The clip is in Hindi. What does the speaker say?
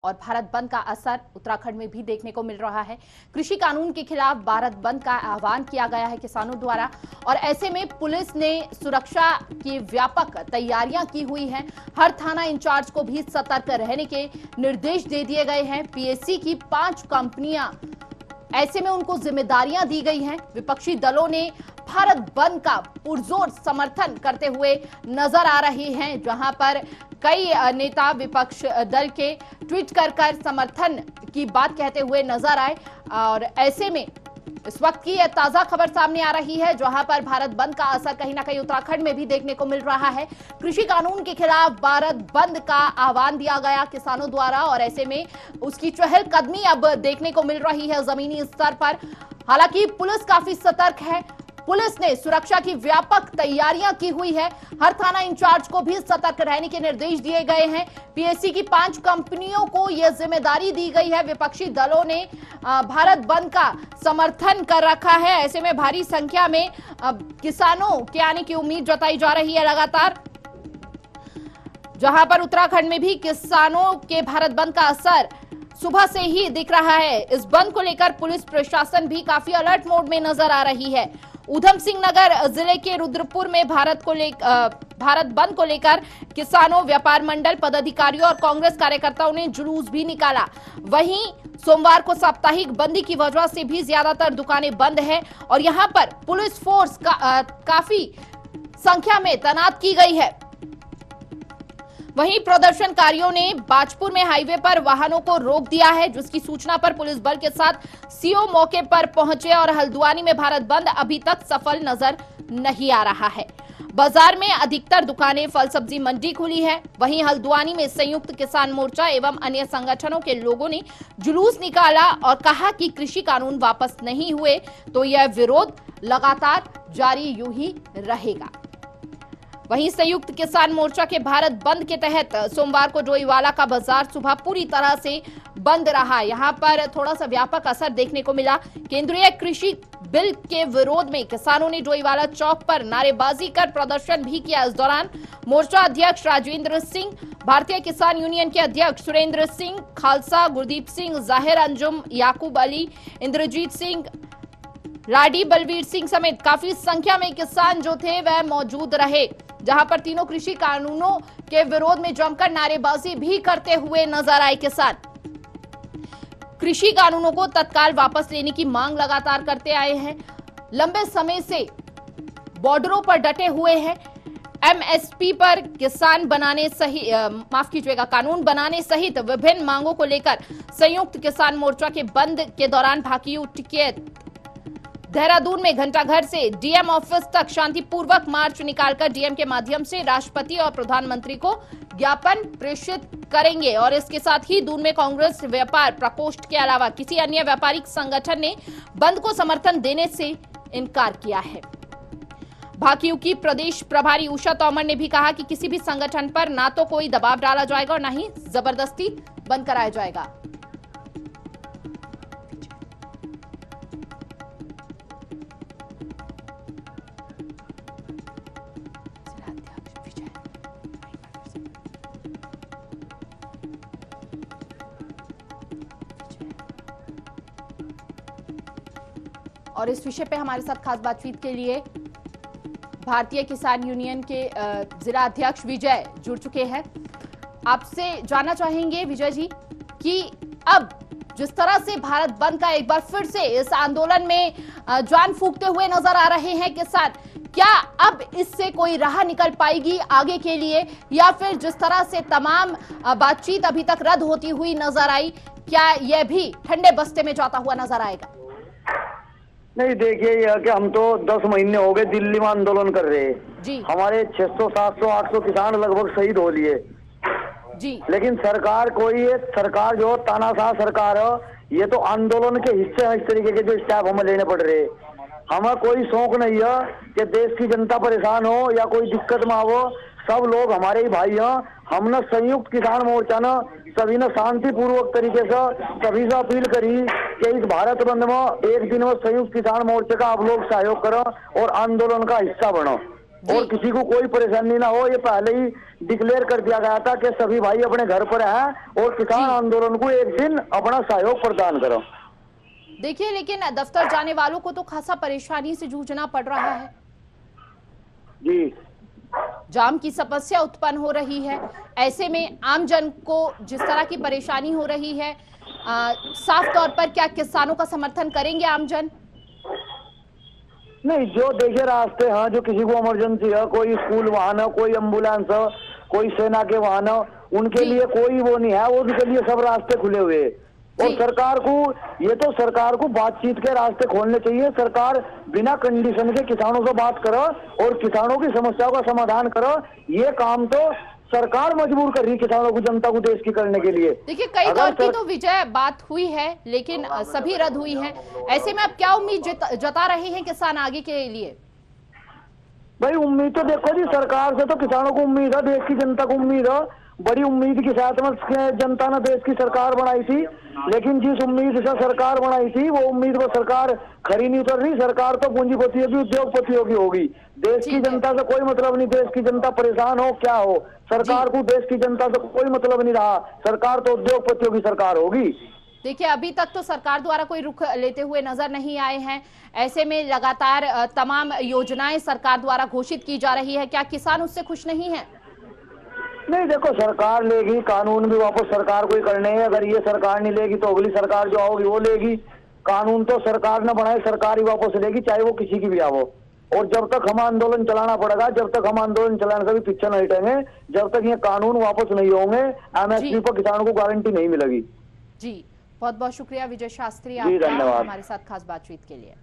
और भारत बंद का असर उत्तराखंड में भी देखने को मिल रहा है। कृषि कानून के खिलाफ भारत बंद का आह्वान किया गया है किसानों द्वारा और ऐसे में पुलिस ने सुरक्षा की व्यापक तैयारियां की हुई हैं। हर थाना इंचार्ज को भी सतर्क रहने के निर्देश दे दिए गए हैं। पीएससी की 5 कंपनियां, ऐसे में उनको जिम्मेदारियां दी गई हैं। विपक्षी दलों ने भारत बंद का पुरजोर समर्थन करते हुए नजर आ रहे हैं, जहां पर कई नेता विपक्ष दल के ट्वीट कर समर्थन की बात कहते हुए नजर आए। और ऐसे में इस वक्त की यह ताजा खबर सामने आ रही है, जहां पर भारत बंद का असर कहीं ना कहीं उत्तराखंड में भी देखने को मिल रहा है। कृषि कानून के खिलाफ भारत बंद का आह्वान दिया गया किसानों द्वारा और ऐसे में उसकी चहलकदमी अब देखने को मिल रही है जमीनी स्तर पर। हालांकि पुलिस काफी सतर्क है। पुलिस ने सुरक्षा की व्यापक तैयारियां की हुई है। हर थाना इंचार्ज को भी सतर्क रहने के निर्देश दिए गए हैं। पीएससी की 5 कंपनियों को यह जिम्मेदारी दी गई है। विपक्षी दलों ने भारत बंद का समर्थन कर रखा है। ऐसे में भारी संख्या में किसानों के आने की उम्मीद जताई जा रही है लगातार, जहां पर उत्तराखंड में भी किसानों के भारत बंद का असर सुबह से ही दिख रहा है। इस बंद को लेकर पुलिस प्रशासन भी काफी अलर्ट मोड में नजर आ रही है। ऊधम सिंह नगर जिले के रुद्रपुर में भारत बंद को लेकर किसानों, व्यापार मंडल पदाधिकारियों और कांग्रेस कार्यकर्ताओं ने जुलूस भी निकाला। वहीं सोमवार को साप्ताहिक बंदी की वजह से भी ज्यादातर दुकानें बंद है और यहां पर पुलिस फोर्स काफी संख्या में तैनात की गई है। वहीं प्रदर्शनकारियों ने बाजपुर में हाईवे पर वाहनों को रोक दिया है, जिसकी सूचना पर पुलिस बल के साथ सीओ मौके पर पहुंचे और हल्द्वानी में भारत बंद अभी तक सफल नजर नहीं आ रहा है। बाजार में अधिकतर दुकानें, फल सब्जी मंडी खुली है। वहीं हल्द्वानी में संयुक्त किसान मोर्चा एवं अन्य संगठनों के लोगों ने जुलूस निकाला और कहा कि कृषि कानून वापस नहीं हुए तो यह विरोध लगातार जारी यूं ही रहेगा। वहीं संयुक्त किसान मोर्चा के भारत बंद के तहत सोमवार को डोईवाला का बाजार सुबह पूरी तरह से बंद रहा। यहां पर थोड़ा सा व्यापक असर देखने को मिला। केंद्रीय कृषि बिल के विरोध में किसानों ने डोईवाला चौक पर नारेबाजी कर प्रदर्शन भी किया। इस दौरान मोर्चा अध्यक्ष राजेंद्र सिंह, भारतीय किसान यूनियन के अध्यक्ष सुरेंद्र सिंह, खालसा गुरदीप सिंह, जाहिर अंजुम, याकूब अली, इंद्रजीत सिंह, राडी बलवीर सिंह समेत काफी संख्या में किसान जो थे वह मौजूद रहे, जहां पर तीनों कृषि कानूनों के विरोध में जमकर नारेबाजी भी करते हुए नजर आए किसान। कृषि कानूनों को तत्काल वापस लेने की मांग लगातार करते आए हैं। लंबे समय से बॉर्डरों पर डटे हुए हैं। एमएसपी पर कानून बनाने सहित विभिन्न मांगों को लेकर संयुक्त किसान मोर्चा के बंद के दौरान भाकियू टिकैत देहरादून में घंटाघर से डीएम ऑफिस तक शांतिपूर्वक मार्च निकालकर डीएम के माध्यम से राष्ट्रपति और प्रधानमंत्री को ज्ञापन प्रेषित करेंगे। और इसके साथ ही दून में कांग्रेस व्यापार प्रकोष्ठ के अलावा किसी अन्य व्यापारिक संगठन ने बंद को समर्थन देने से इनकार किया है। भाकियू की प्रदेश प्रभारी उषा तोमर ने भी कहा कि किसी भी संगठन पर ना तो कोई दबाव डाला जाएगा और ना ही जबरदस्ती बंद कराया जाएगा। और इस विषय पे हमारे साथ खास बातचीत के लिए भारतीय किसान यूनियन के जिला अध्यक्ष विजय जुड़ चुके हैं। आपसे जानना चाहेंगे विजय जी कि अब जिस तरह से भारत बंद का एक बार फिर से इस आंदोलन में जान फूंकते हुए नजर आ रहे हैं किसान, क्या अब इससे कोई राह निकल पाएगी आगे के लिए, या फिर जिस तरह से तमाम बातचीत अभी तक रद्द होती हुई नजर आई, क्या यह भी ठंडे बस्ते में जाता हुआ नजर आएगा? नहीं, देखिए यह कि हम तो 10 महीने हो गए दिल्ली में आंदोलन कर रहे हैं। हमारे 600, 700, 800 किसान लगभग शहीद हो लिए जी। लेकिन सरकार जो तानाशाह सरकार है, ये तो आंदोलन के हिस्से हैं। इस तरीके के जो स्टेप हमें लेने पड़ रहे, हमें कोई शौक नहीं है कि देश की जनता परेशान हो या कोई दिक्कत में हो। सब लोग हमारे ही भाई हैं। हमने संयुक्त किसान मोर्चा ने सभी ने शांतिपूर्वक तरीके से सभी से अपील करी कि इस भारत बंद में एक दिन में संयुक्त किसान मोर्चे का आप लोग सहयोग करो और आंदोलन का हिस्सा बनो। और किसी को कोई परेशानी ना हो। ये पहले ही डिक्लेयर कर दिया गया था कि सभी भाई अपने घर पर हैं और किसान आंदोलन को एक दिन अपना सहयोग प्रदान करो। देखिए, लेकिन दफ्तर जाने वालों को तो खासा परेशानी से जूझना पड़ रहा है जी। जाम की समस्या उत्पन्न हो रही है, ऐसे में आम जन को जिस तरह की परेशानी हो रही है, साफ तौर पर क्या किसानों का समर्थन करेंगे आम जन? नहीं, जो देखिए रास्ते हैं, जो किसी को इमरजेंसी है, कोई स्कूल वाहन है, कोई एम्बुलेंस है, कोई सेना के वाहन है, उनके लिए कोई वो नहीं है, उनके लिए सब रास्ते खुले हुए। और सरकार को ये तो सरकार को बातचीत के रास्ते खोलने चाहिए। सरकार बिना कंडीशन के किसानों से बात करो और किसानों की समस्याओं का समाधान करो। ये काम तो सरकार मजबूर कर रही किसानों को, जनता को देश की करने के लिए। देखिए, कई दौर की तो विजय बात हुई है, लेकिन सभी रद्द हुई हैं। ऐसे में अब क्या उम्मीद जता रहे हैं किसान आगे के लिए? भाई उम्मीद तो देखो जी, सरकार से तो किसानों को उम्मीद है, देश की जनता को उम्मीद है। बड़ी उम्मीद के साथ में जनता ने देश की सरकार बनाई थी, लेकिन जिस उम्मीद से सरकार बनाई थी वो उम्मीद पर सरकार खरी नहीं उतर रही। सरकार तो पूंजीपतियों की, उद्योगपतियों की होगी। देश की जनता से कोई मतलब नहीं। देश की जनता परेशान हो क्या हो, सरकार को देश की जनता से कोई मतलब नहीं रहा। सरकार तो उद्योगपतियों की सरकार होगी। देखिए, अभी तक तो सरकार द्वारा कोई रुख लेते हुए नजर नहीं आए हैं। ऐसे में लगातार तमाम योजनाएं सरकार द्वारा घोषित की जा रही है, क्या किसान उससे खुश नहीं है? नहीं, देखो सरकार लेगी, कानून भी वापस सरकार को ही करने हैं। अगर ये सरकार नहीं लेगी तो अगली सरकार जो आओगी वो लेगी। कानून तो सरकार ने बनाए, सरकार ही वापस लेगी, चाहे वो किसी की भी आओ। और जब तक हम आंदोलन चलाना पड़ेगा, जब तक हम आंदोलन चलाने से भी पीछे नहीं हटेंगे, जब तक ये कानून वापस नहीं होंगे, एमएसपी पर किसानों को गारंटी नहीं मिलेगी। जी, बहुत बहुत शुक्रिया विजय शास्त्री, धन्यवाद हमारे साथ खास बातचीत के लिए।